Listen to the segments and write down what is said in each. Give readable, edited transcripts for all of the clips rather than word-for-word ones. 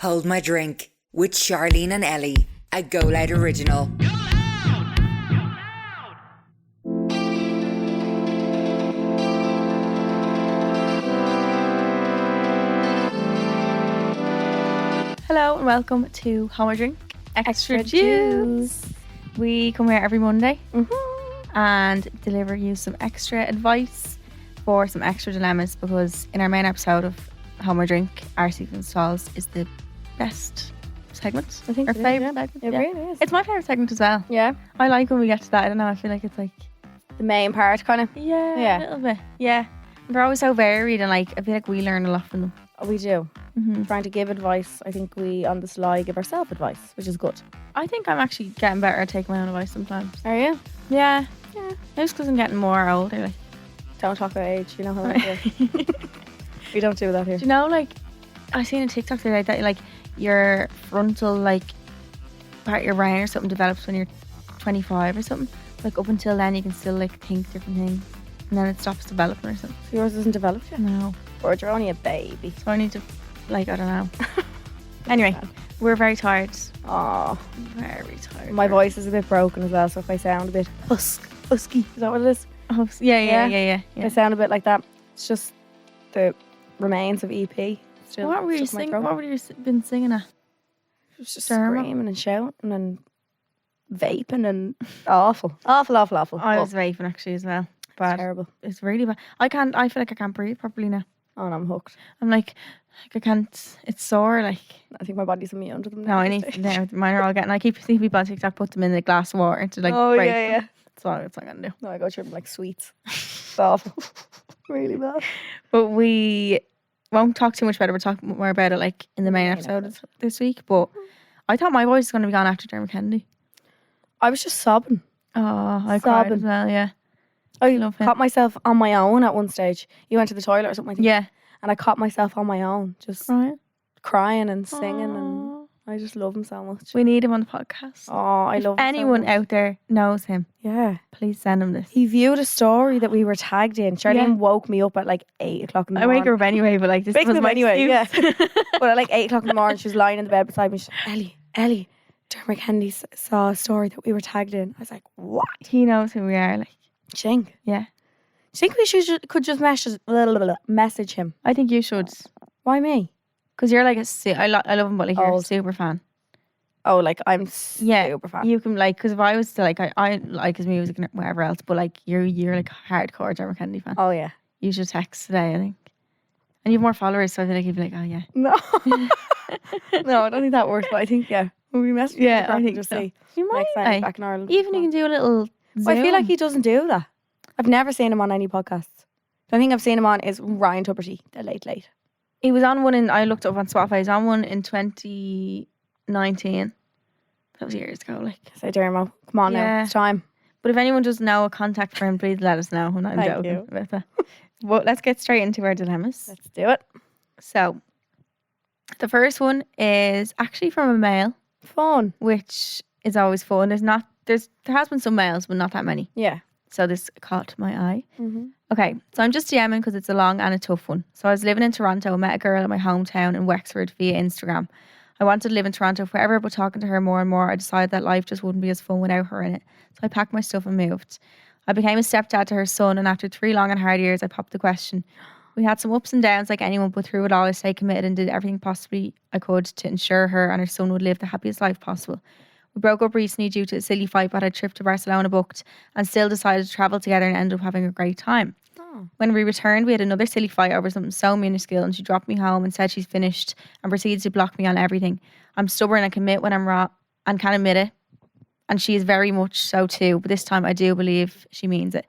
Hold My Drink with Charleen and Ellie, a GoLoud original. Hello and welcome to Hold My Drink Extra Juice. We come here every Monday and deliver you some extra advice for some extra dilemmas, because in our main episode of Hold My Drink, our season stalls is the best segment. I think our favourite segment. It really is. It's my favourite segment as well. Yeah. I like when we get to that. I don't know, I feel like it's like The main part, kind of. a little bit. Yeah. They're always so varied, and like I feel like we learn a lot from them. We do. Mm-hmm. Trying to give advice. I think we, on the sly, give ourselves advice, which is good. I think I'm actually getting better at taking my own advice sometimes. Are you? Yeah. Maybe it's because I'm getting more older. Like. Don't talk about age. You know how I do. We don't do that here. Do you know, like, I seen a TikTok the other day that, like, your frontal, like, part of your brain or something develops when you're 25 or something. Like, up until then, you can still, like, think different things. And then it stops developing or something. So yours isn't developed yet? No. Or you're only a baby. So I need to, like, I don't know. Anyway, we're very tired. Oh, Very tired. my voice is a bit broken as well, so if I sound a bit husky, is that what it is? Oh, yeah. If I sound a bit like that, it's just the remains of EP. Still What were you stuck in my singing? throat. What were you been singing at? It was just Dermot? screaming and shouting and vaping and awful. I Oh, was vaping actually as well. Bad. terrible. It's really bad. I feel like I can't breathe properly now. Oh, and I'm hooked. I'm like I can't, it's sore, like. I think my body's immune to them No, now. I need to, mine are all getting, I keep seeing people on TikTok put them in a glass of water to like break them. That's all I'm going to do. No, I go through them like sweets. It's awful. Really bad. But we won't talk too much about it. We'll talk more about it like in the main episode this week. But I thought my voice was going to be gone after Dermot Kennedy. I was just sobbing. Oh, I cried as Sobbing. well, yeah. I Love him. caught myself on my own at one stage. You went to the toilet or something, I think. Yeah. And I caught myself on my own, just Right. crying and singing. Aw. And I just love him so much. We need him on the podcast. Oh, I love him Anyone so much. out there knows him, Yeah. please send him this. He viewed a story that we were tagged in. Charlene woke me up at like 8 o'clock in the I morning. wake her up anyway, but like this Wake was me up my anyway, excuse. But at like 8 o'clock in the morning, she was lying in the bed beside me. She's like, Ellie, Dermot Kennedy saw a story that we were tagged in. I was like, what? He knows who we are, like. Chink. Yeah. Do you think we could just message him? I think you should. Why me? Because you're like I love him, but like you're a Old. super fan. Oh, like I'm Yeah, super fan. You can like, because if I was to like, I like his music and whatever else, but like you're like a hardcore Dermot Kennedy fan. Oh yeah. You should text today, I think. And you have more followers, so I feel like you'd be like, oh yeah. No. No, I don't think that works. But I think will we message him? Yeah, I and think just so. see You might. next time he's back in Ireland. Even you can do a little. Well, I feel like Zoom. he doesn't do that. I've never seen him on any podcasts. The only thing I've seen him on is Ryan Tuberty, the Late. He was on one I looked up on Spotify. He was on one in 2019. That was years ago, like. Say, Dermo, come on now, Yeah. it's time. But if anyone does know a contact for him, please let us know. I'm not Thank joking you. about that. But let's get straight into our dilemmas. Let's do it. So, the first one is actually from a male, Fun. which is always fun. There has been some males, but not that many. Yeah. So this caught my eye. Mm-hmm. Okay, so I'm just DMing because it's a long and a tough one. So I was living in Toronto, met a girl in my hometown in Wexford via Instagram. I wanted to live in Toronto forever, but talking to her more and more, I decided that life just wouldn't be as fun without her in it. So I packed my stuff and moved. I became a stepdad to her son, and after 3 long and hard years, I popped the question. We had some ups and downs like anyone, but through it all, I stayed committed and did everything possibly I could to ensure her and her son would live the happiest life possible. We broke up recently due to a silly fight, but had a trip to Barcelona booked and still decided to travel together and ended up having a great time. Oh. When we returned, we had another silly fight over something so minuscule, and she dropped me home and said she's finished and proceeds to block me on everything. I'm stubborn and commit when I'm wrong and can admit it. And she is very much so too, but this time I do believe she means it.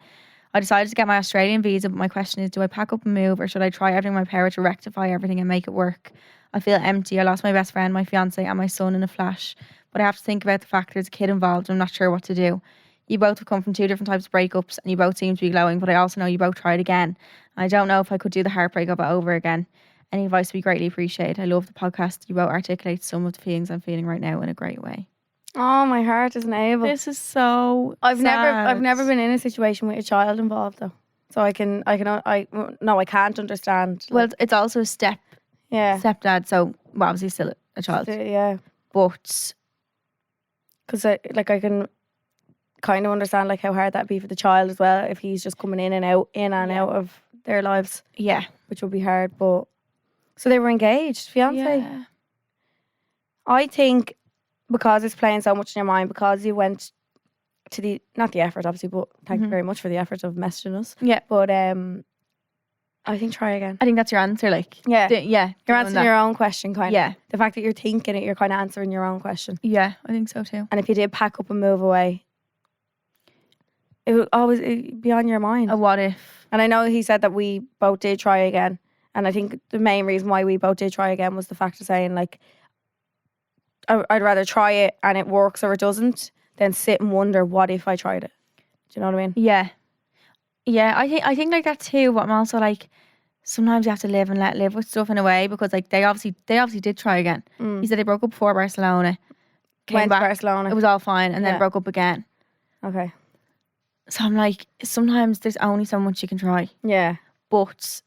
I decided to get my Australian visa, but my question is, do I pack up and move, or should I try everything in my power to rectify everything and make it work? I feel empty. I lost my best friend, my fiance, and my son in a flash. But I have to think about the fact there's a kid involved. I'm not sure what to do. You both have come from 2 different types of breakups, and you both seem to be glowing, but I also know you both tried again. I don't know if I could do the heartbreak of it over again. Any advice would be greatly appreciated. I love the podcast. You both articulate some of the feelings I'm feeling right now in a great way. Oh, my heart isn't able. This is so I've sad. never been in a situation with a child involved though. So I can't understand. Well, it's also a stepdad, so well, obviously still a child. Yeah. But Because I can kind of understand like how hard that'd be for the child as well if he's just coming in and out of their lives, yeah. which would be hard. But so they were engaged, fiance. Yeah. I think because it's playing so much in your mind, because you went to the not the effort obviously, but thank you very much for the effort of messaging us. Yeah. But I think try again. I think that's your answer. Like, Yeah. yeah. You're answering your own question, kind of. Yeah. The fact that you're thinking it, you're kind of answering your own question. Yeah, I think so too. And if you did pack up and move away, it would always be on your mind. A what if? And I know he said that we both did try again. And I think the main reason why we both did try again was the fact of saying, like, I'd rather try it and it works or it doesn't than sit and wonder, what if I tried it? Do you know what I mean? Yeah. Yeah, I think like that too. But I'm also like, sometimes you have to live and let live with stuff in a way, because like they obviously did try again. He said they broke up before Barcelona. Went to Barcelona. It was all fine, and then Yeah. broke up again. Okay. So I'm like, sometimes there's only so much you can try. Yeah. But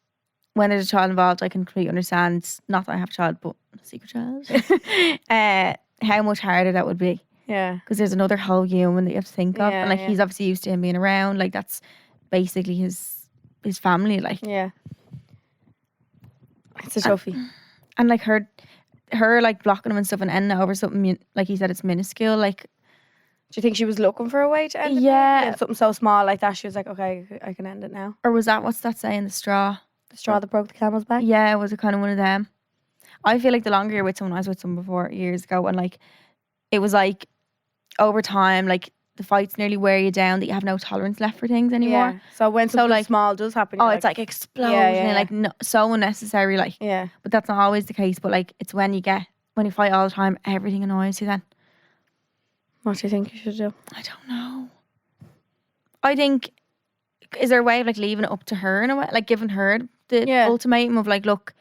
when there's a child involved, I can completely understand, not that I have a child, but a secret child, how much harder that would be. Yeah. Because there's another whole human that you have to think of. Yeah, And like, yeah. he's obviously used to him being around. Like, that's basically his family. Like, Yeah. It's a toughie. and like her like blocking him and stuff and ending it over something, like he said, it's minuscule. Like, Do you think she was looking for a way to end it? Yeah. And something so small like that, she was like, okay, I can end it now. or was that, what's that saying, the straw? The straw that broke the camel's back? Yeah, was it kind of one of them? I feel like the longer you're with someone, I was with someone before years ago, and like, it was like, over time, like, the fights nearly wear you down, that you have no tolerance left for things anymore. Yeah. So when something like- small does happen, Oh, you're it's like explosion, Yeah, yeah, and like no, so unnecessary. Like, yeah. but that's not always the case. But like, it's when you fight all the time, everything annoys you. Then What do you think you should do? I don't know. I think, is there a way of like leaving it up to her in a way, like giving her the Yeah. ultimatum of like, look,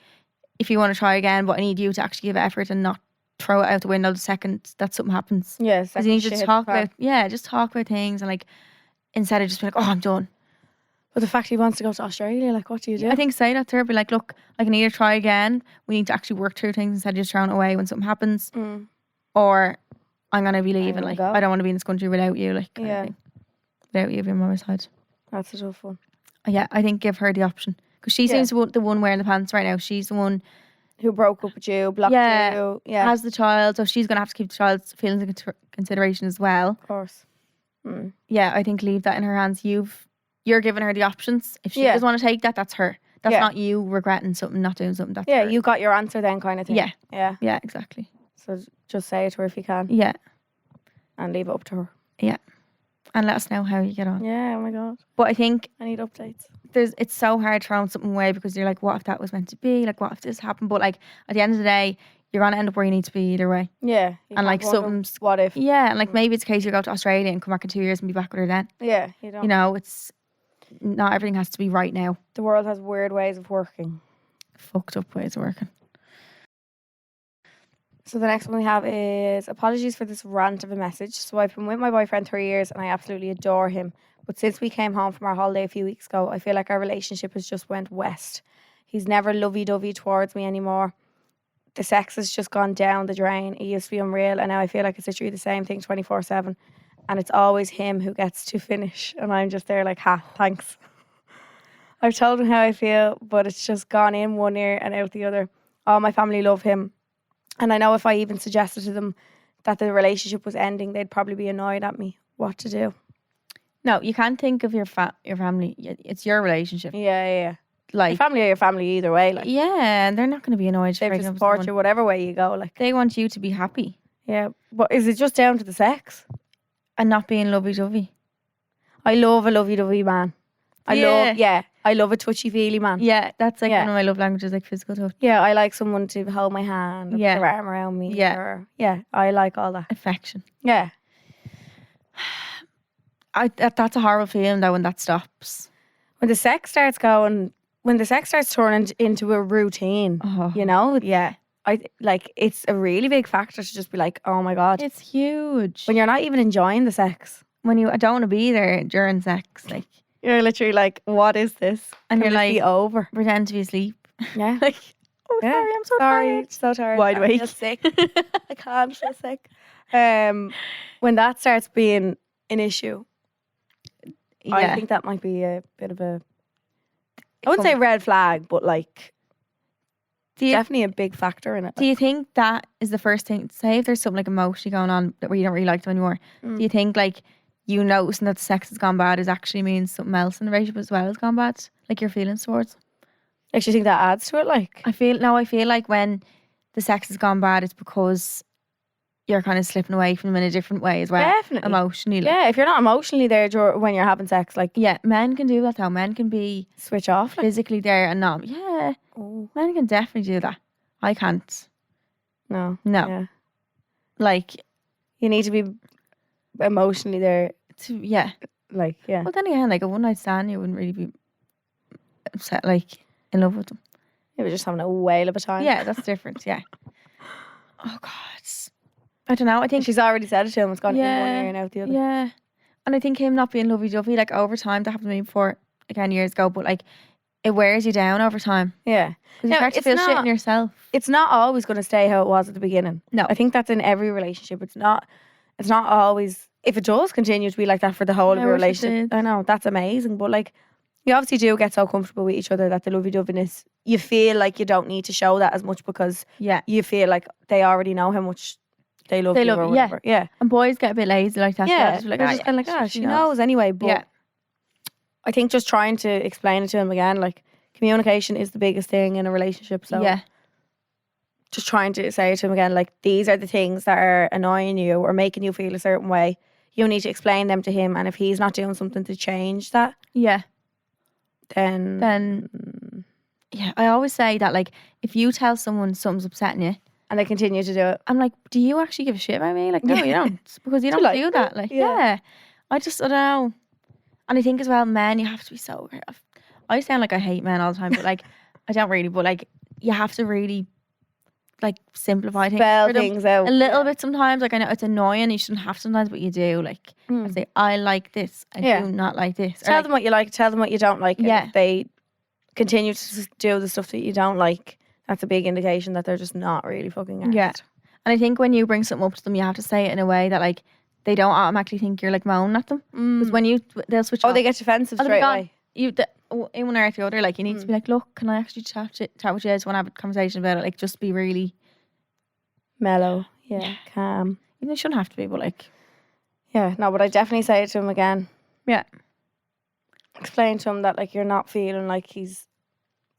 if you want to try again, but I need you to actually give effort and not throw it out the window the second that something happens. Yeah. Because you need to talk about things, and like, instead of just being like, oh, I'm done. But the fact he wants to go to Australia, like, what do you do? I think say that to her, be like, look, I can either try again, we need to actually work through things instead of just throwing it away when something happens, or I'm gonna be leaving. gonna Like, go. I don't want to be in this country without you, like, kind of Yeah. thing. Without you being by my side. That's a tough one. Yeah, I think give her the option, because she seems the one wearing the pants right now. She's the one Who broke up with you, blocked Yeah. you. Yeah. has the child, so she's gonna have to keep the child's feelings in consideration as well. Of course. Mm. Yeah, I think leave that in her hands. You're giving her the options. If she Yeah. doesn't want to take that, that's her. That's Yeah. not you regretting something, not doing something. That's Yeah, her. you got your answer then, kind of thing. Yeah. Yeah. Yeah, exactly. So just say it to her if you can Yeah, and leave it up to her. and let us know how you get on. Yeah, oh my God. But I think I need updates. it's so hard throwing something away, because you're like, what if that was meant to be? Like, what if this happened? But like, at the end of the day, you're gonna end up where you need to be either way. Yeah. you And, like, can't wonder something's- What if? Yeah, and like maybe it's a case you go to Australia and come back in 2 years and be back with her then. Yeah, you don't. You know, it's not everything has to be right now. The world has weird ways of working. Fucked up ways of working. So the next one we have is, apologies for this rant of a message. So I've been with my boyfriend 3 years and I absolutely adore him. But since we came home from our holiday a few weeks ago, I feel like our relationship has just went west. He's never lovey-dovey towards me anymore. The sex has just gone down the drain. It used to be unreal, and now I feel like it's literally the same thing 24/7. And it's always him who gets to finish. And I'm just there like, thanks. I've told him how I feel, but it's just gone in one ear and out the other. All my family love him. And I know if I even suggested to them that the relationship was ending, they'd probably be annoyed at me. What to do? No, you can't think of your family. It's your relationship. Yeah. Your Like, family or your family either way. Like, yeah, and they're not going to be annoyed. they have to support you whatever way you go. Like, They want you to be happy yeah. But is it just down to the sex? and not being lovey-dovey. I love a lovey-dovey man. I love a touchy-feely man. Yeah, that's like Yeah. one of my love languages, like physical touch, Yeah, I like someone to hold my hand, or Yeah. put their arm around me. Yeah. Or, yeah, I like all that. affection. Yeah. That's a horrible feeling though when that stops. When the sex starts turning into a routine, Oh, you know, yeah, it's a really big factor to just be like, oh my God. it's huge. When you're not even enjoying the sex, When I don't want to be there during sex, like, you're literally like, what is this? And Can you're this be like- over. pretend to be asleep. Yeah. Like, oh Yeah. sorry. I'm so Sorry, tired. so tired. Wide I feel awake. sick. I can't feel sick. When that starts being an issue, I think that might be a bit of a, I wouldn't say red flag, but like definitely a big factor in it. Do you think that is the first thing? Say if there's something like emotionally going on where you don't really like them anymore, do you think like you noticing that the sex has gone bad is actually means something else in the relationship as well has gone bad? Like your feelings towards them? Like, do you think that adds to it? Like, I feel like when the sex has gone bad, it's because you're kind of slipping away from them in a different way as well. Definitely. Emotionally. Like. Yeah, if you're not emotionally there when you're having sex, like, Yeah, men can do that though. Men can be switch off. Like, physically there and not. Yeah. oh, Men can definitely do that. I can't. no. No. Yeah. Like, You need to be emotionally there. yeah. Like, yeah. Well, then again, like a one night stand, you wouldn't really be upset, like in love with them. You were just having a whale of a time. Yeah, that's different. Yeah. Oh God. I don't know. I think She's already said it to him. It's gone in one Yeah. ear and out the other. Yeah. And I think him not being lovey dovey, like over time, that happened to me before, again, years ago, but like it wears you down over time. Yeah. Because you No, start to it's feel shit not- in yourself. It's not always going to stay how it was at the beginning. No. I think that's in every relationship. It's not always, if it does continue to be like that for the whole of I your wish it relationship, did. I know, that's amazing. But like, you obviously do get so comfortable with each other that the lovey-doveyness, you feel like you don't need to show that as much because Yeah. you feel like they already know how much they love They you love or you, yeah. whatever. Yeah. And boys get a bit lazy like that. Yeah. Just be like, They're "Ah, just kind of like, she she knows anyway. But Yeah. I think just trying to explain it to him again, like, communication is the biggest thing in a relationship. So Yeah. just trying to say to him again, like, these are the things that are annoying you or making you feel a certain way. You need to explain them to him, and if he's not doing something to change that, Yeah. then Yeah. I always say that, like, if you tell someone something's upsetting you, and they continue to do it. I'm like, do you actually give a shit about me? Like, no, Yeah. you don't. Because you Do don't like do me? that. Like, Yeah. yeah. I don't know. And I think as well, men, you have to be so. I sound like I hate men all the time, but like, I don't really. But like, you have to really, like, simplify things. Spell for them things out. a little bit sometimes. Like, I know it's annoying. You shouldn't have to sometimes, but you do. Like, I say, I like this. I Yeah. do not like this. Or Tell like, them what you like, tell them what you don't like. And Yeah. if they continue to do the stuff that you don't like, that's a big indication that they're just not really fucking arsed. Yeah. And I think when you bring something up to them, you have to say it in a way that, like, they don't automatically think you're like moaning at them. Because when they'll switch Oh, off. they get defensive they'll be straight gone. away. In one area or the other, like, you need to be like, look, can I actually chat with you? I just want to have a conversation about it. Like, just be really, Mellow. Yeah. Calm. you know, it shouldn't have to be, but like, Yeah. No, but I definitely say it to him again. yeah. Explain to him that, like, you're not feeling like he's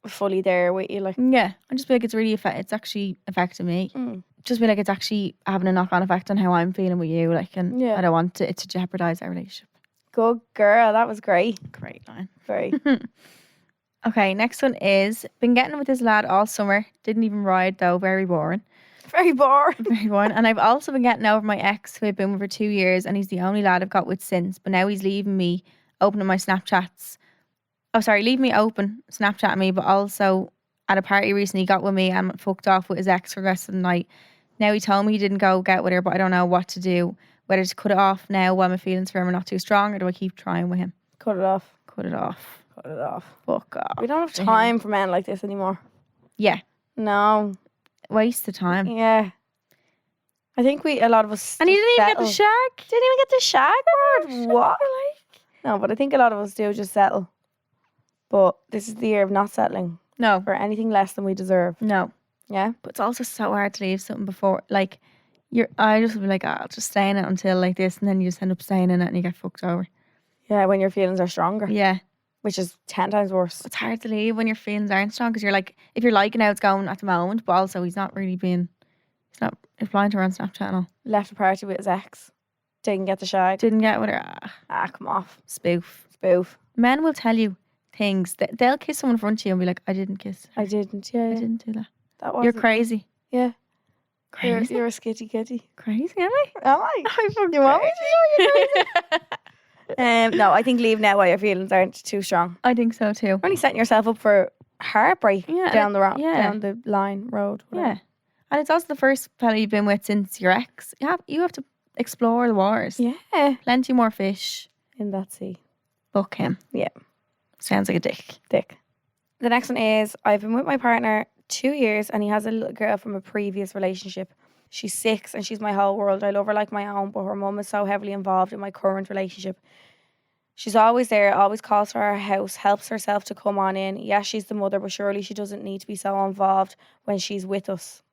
fully there with you. Like, Yeah. And just be like, it's actually affecting me. Just be like, it's actually having a knock on effect on how I'm feeling with you. Like, and Yeah. I don't want it to jeopardize our relationship. good girl. That was great. Great line. Very. Okay, next one is been getting with this lad all summer. Didn't even ride though. Very boring. Very boring. Very boring. And I've also been getting over my ex who I've been with for 2 years, and he's the only lad I've got with since. But now he's leaving me opening my Snapchats. Oh, sorry, leave me open, Snapchatting me, but also at a party recently he got with me and fucked off with his ex for the rest of the night. Now he told me he didn't go get with her, but I don't know what to do. Whether to cut it off now while my feelings for him are not too strong, or do I keep trying with him? Cut it off. Cut it off. Cut it off. Fuck off. We don't have time for men like this anymore. Yeah. No. Waste of time. Yeah. I think a lot of us. And he just didn't even get the settle. shag. Didn't even get the shag word. What? No, but I think a lot of us do just settle. But this is the year of not settling No. for anything less than we deserve. No. Yeah. But it's also so hard to leave something before, like, I just would be like, I'll just stay in it until like this, and then you just end up staying in it and you get fucked over. Yeah, when your feelings are stronger, Yeah. which is 10 times worse. It's hard to leave when your feelings aren't strong, because you're like, if you're liking how it's going at the moment, but also he's not replying to her on Snapchat and all. Left a party with his ex. Didn't get the shag. Didn't get with her. Come off. Spoof. Spoof. Men will tell you things that they'll kiss someone in front of you and be like, I didn't kiss her. I didn't. Yeah. I yeah. didn't do that. That was You're crazy. Yeah. Crazy. You're a skitty kitty. Crazy, am I? Am I? I'm You want me to show you crazy? No, I think leave now while your feelings aren't too strong. I think so too. You're only setting yourself up for heartbreak down the road, yeah. down the line, road. Whatever. Yeah. And it's also the first fella you've been with since your ex. You have to explore the waters. Yeah. Plenty more fish. In that sea. Fuck him. Yeah. Sounds like a dick. Dick. The next one is, I've been with my partner 2 years and he has a little girl from a previous relationship. She's 6 and she's my whole world. I love her like my own, but her mum is so heavily involved in my current relationship. She's always there, always calls for our house, helps herself to come on in. Yes, she's the mother, but surely she doesn't need to be so involved when she's with us.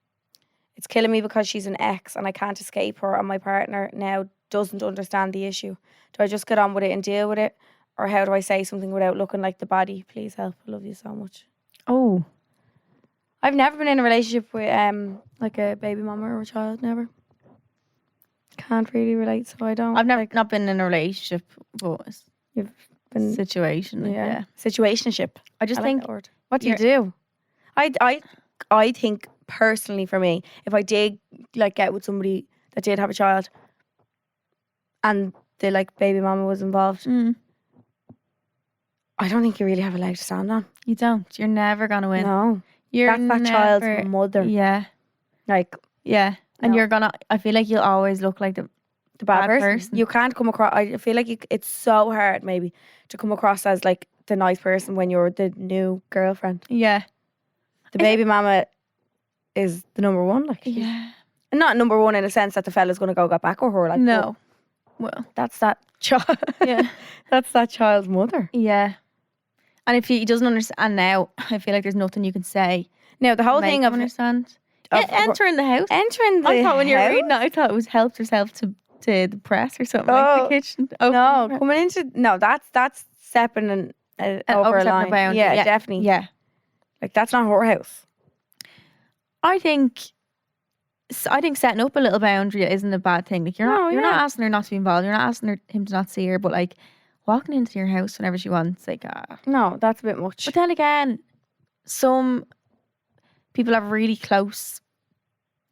It's killing me because she's an ex and I can't escape her, and my partner now doesn't understand the issue. Do I just get on with it and deal with it? Or how do I say something without looking like the baddie? Please help. I love you so much. Oh. I've never been in a relationship with like a baby mama or a child, never. Can't really relate, so I don't. I've never not been in a relationship, but You've been situation. Yeah. Situationship. I just I like think that word. What do you do? I think personally for me, if I did like get with somebody that did have a child and the like baby mama was involved, I don't think you really have a leg to stand on. You don't. You're never gonna win. No. You're That's that child's mother. Yeah. Like, Yeah. And No. you're gonna. I feel like you'll always look like the bad bad person. You can't come across. I feel like it's so hard maybe to come across as like the nice person when you're the new girlfriend. Yeah. The baby mama is the number one. Like, Yeah. and not number one in a sense that the fella's going to go get back with her. Like, No. but Well. that's that child. Yeah. That's that child's mother. Yeah. And if he doesn't understand now, I feel like there's nothing you can say. Now the whole Make thing him of understand. of- Entering the house. entering the I thought when you were house? reading that, I thought it was helped herself to the press or something like Oh, the kitchen. No, coming into that's stepping over a overstepping a line. boundary. Yeah, Yeah. definitely. Yeah. Like that's not her house. I think setting up a little boundary isn't a bad thing. Like you're No, not yeah. asking her not to be involved. You're not asking him to not see her, but like walking into your house whenever she wants, like No, that's a bit much. But then again, some people have really close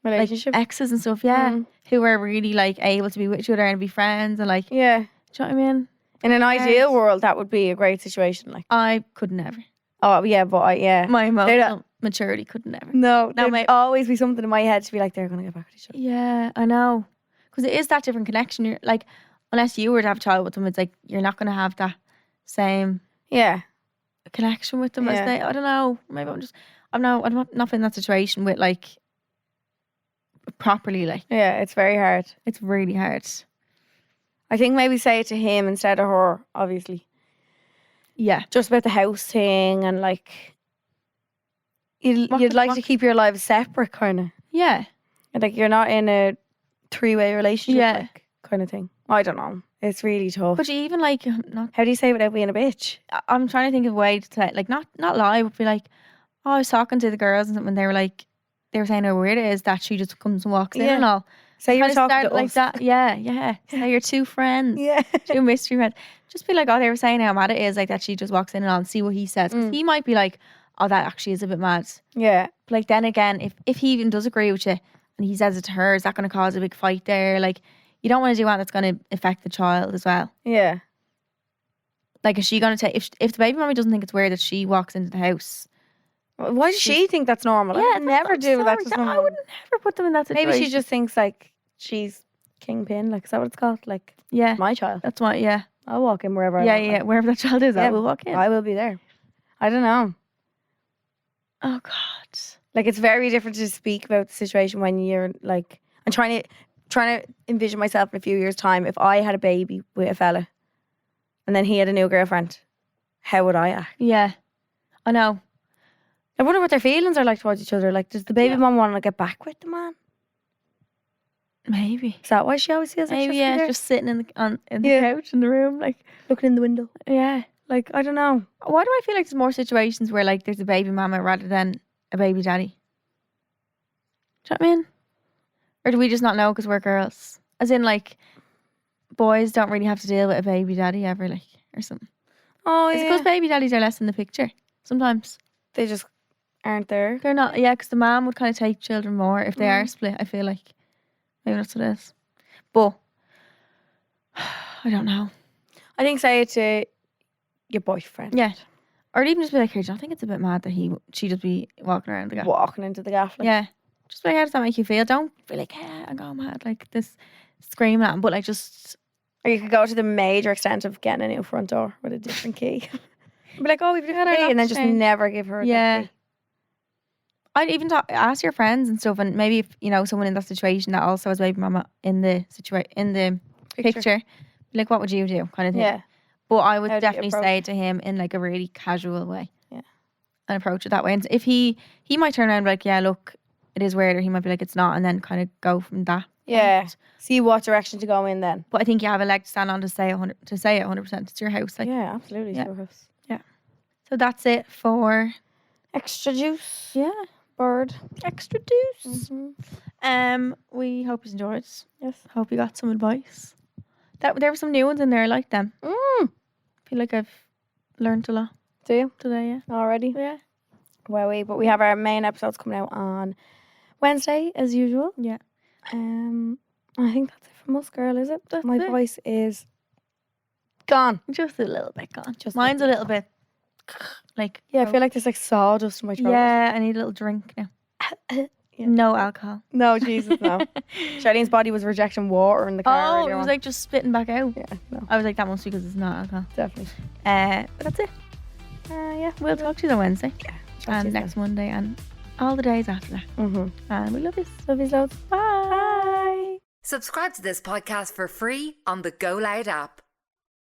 like Relationship. exes and stuff, yeah, Mm. who are really like able to be with each other and be friends and like, Yeah. do you know what I mean? In an Yes. ideal world, that would be a great situation. Like, I could never. oh yeah, but yeah. My They're emotional maturity could never. No, Now there'd my- always be something in my head to be like, they're gonna get back at each other. Yeah, I know. Because it is that different connection. You're like, unless you were to have a child with them, it's like you're not going to have that same Yeah. connection with them as Yeah. they. I don't know. Maybe I'm not in that situation with like properly. Like Yeah, it's very hard. it's really hard. I think maybe say it to him instead of her, obviously. Yeah. Just about the house thing and like you'd What could- like what- to keep your lives separate kind of. Yeah. Like you're not in a 3-way relationship Yeah. like kind of thing. I don't know. It's really tough. But you even like not. How do you say it without being a bitch? I'm trying to think of a way to say, like not lie, but be like, oh, I was talking to the girls and something. They were saying how weird it is that she just comes and walks in Yeah. and all. Say you're Kinda talking start to like us. that. Yeah. Say you're two friends. Yeah. Two mystery friends. Just be like, oh, they were saying how mad it is, like that she just walks in and all and see what he says. Because he might be like, oh, that actually is a bit mad. Yeah. But like then again, if he even does agree with you and he says it to her, is that going to cause a big fight there? Like you don't want to do that that's going to affect the child as well. Yeah. Like is she going to take if the baby mommy doesn't think it's weird that she walks into the house? Why does she think that's normal? I would never I'm do that sorry, to I someone. would never put them in that situation. Maybe she just thinks like she's kingpin. Like, is that what it's called? Like, yeah. my child. That's why. Yeah. I'll walk in wherever I Yeah. want. Yeah. Like, Wherever that child is, I Yeah. will walk in. I will be there. I don't know. Oh God. Like, it's very different to speak about the situation when you're like, I'm trying to envision myself in a few years' time. If I had a baby with a fella, and then he had a new girlfriend, how would I act? Yeah. I know. I wonder what their feelings are like towards each other. Like, does the baby Yeah. mum want to get back with the man? Maybe. Is that why she always feels like Maybe she's yeah. Just sitting in the Yeah. couch in the room, like looking in the window? yeah. Like, I don't know. Why do I feel like there's more situations where like there's a baby mama rather than a baby daddy? Do you know what I mean? Or do we just not know because we're girls? As in like boys don't really have to deal with a baby daddy ever, like or something. Oh, Is it yeah. because baby daddies are less in the picture? Sometimes They just aren't there. they're not. Yeah, because the mom would kind of take children more if they are split. I feel like maybe that's what it is. But I don't know. I think say it to your boyfriend. Yeah, or even just be like, "Here, do you not think it's a bit mad that she just be walking around the gaff?" Walking into the gaff. Like, Yeah, just be like, how does that make you feel? Don't be like, "Yeah, I'm going mad," like this, screaming at him. But like, just Or you could go to the major extent of getting a new front door with a different key. Be like, oh, we've got our key, and then just change. never give her that Yeah. key. I'd even ask your friends and stuff, and maybe if you know someone in that situation that also has baby mama in the picture, like what would you do, kind of thing. Yeah. But I would How do you definitely approach say it to him in like a really casual way. Yeah. And approach it that way. And if he might turn around and be like, yeah, look, it is weird, or he might be like, it's not, and then kind of go from that. Yeah. point. See what direction to go in then. But I think you have a leg to stand on to say it 100%. It's your house, like. Yeah, absolutely. Yeah. Your house. So that's it for Extra juice. yeah, Bird. extra deuce. Mm-hmm. We hope you enjoyed. Yes. Hope you got some advice. There were some new ones in there. I like them. Feel like I've learned a lot Do you? today. Yeah. Already? Yeah. Wowie. But we have our main episodes coming out on Wednesday as usual. Yeah. I think that's it from us, girl, is it? That's My it. voice is gone. Just a little bit gone. Just Mine's a little bit like. Yeah, I feel like there's like sawdust in my throat. Yeah, I need a little drink now. Yeah. No alcohol. No, Jesus, no. Charlene's body was rejecting water in the car. Oh, earlier it was on. like just spitting back out. Yeah, no, I was like, that must be because it's not alcohol. definitely. But that's it. Yeah, we'll talk to you on Wednesday and next Monday and all the days after that. And we love you. Love you loads. Bye. Subscribe to this podcast for free on the GoLoud app.